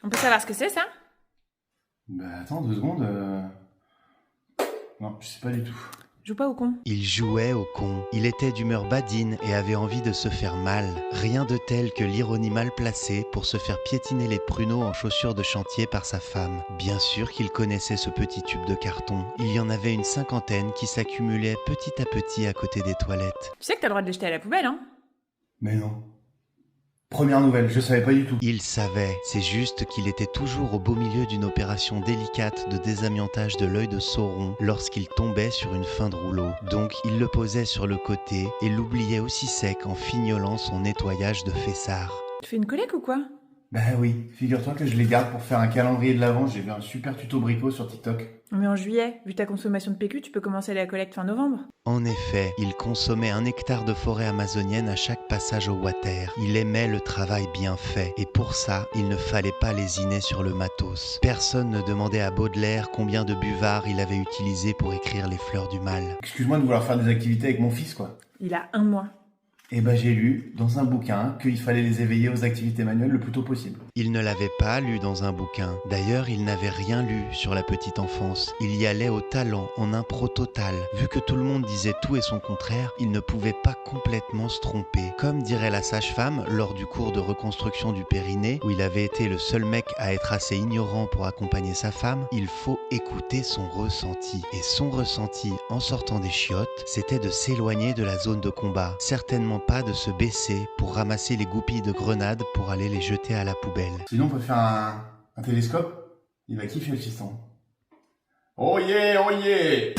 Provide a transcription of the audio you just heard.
On peut savoir ce que c'est, ça? Bah attends 2 secondes. Non, je sais pas du tout. Joue pas au con. Il jouait au con. Il était d'humeur badine et avait envie de se faire mal. Rien de tel que l'ironie mal placée pour se faire piétiner les pruneaux en chaussures de chantier par sa femme. Bien sûr qu'il connaissait ce petit tube de carton. Il y en avait une 50aine qui s'accumulait petit à petit à côté des toilettes. Tu sais que t'as le droit de les jeter à la poubelle, hein? Mais non. Première nouvelle, je savais pas du tout. Il savait, c'est juste qu'il était toujours au beau milieu d'une opération délicate de désamiantage de l'œil de Sauron lorsqu'il tombait sur une fin de rouleau. Donc il le posait sur le côté et l'oubliait aussi sec en fignolant son nettoyage de fessard. Tu fais une collègue ou quoi? Bah oui, figure-toi que je les garde pour faire un calendrier de l'avant. J'ai vu un super tuto brico sur TikTok. Mais en juillet, vu ta consommation de PQ, tu peux commencer la collecte fin novembre. En effet, il consommait 1 hectare de forêt amazonienne à chaque passage au water. Il aimait le travail bien fait, et pour ça, il ne fallait pas lésiner sur le matos. Personne ne demandait à Baudelaire combien de buvards il avait utilisé pour écrire les fleurs du mal. Excuse-moi de vouloir faire des activités avec mon fils, quoi. Il a 1 mois. Et bah j'ai lu dans un bouquin qu'il fallait les éveiller aux activités manuelles le plus tôt possible. Il ne l'avait pas lu dans un bouquin. D'ailleurs, il n'avait rien lu sur la petite enfance. Il y allait au talent, en impro total. Vu que tout le monde disait tout et son contraire, il ne pouvait pas complètement se tromper. Comme dirait la sage-femme lors du cours de reconstruction du périnée, où il avait été le seul mec à être assez ignorant pour accompagner sa femme, il faut écouter son ressenti. Et son ressenti, en sortant des chiottes, c'était de s'éloigner de la zone de combat. Certainement pas de se baisser pour ramasser les goupilles de grenades pour aller les jeter à la poubelle. Sinon on peut faire un télescope. Il va kiffer le fiston. Oh yeah, oh yeah.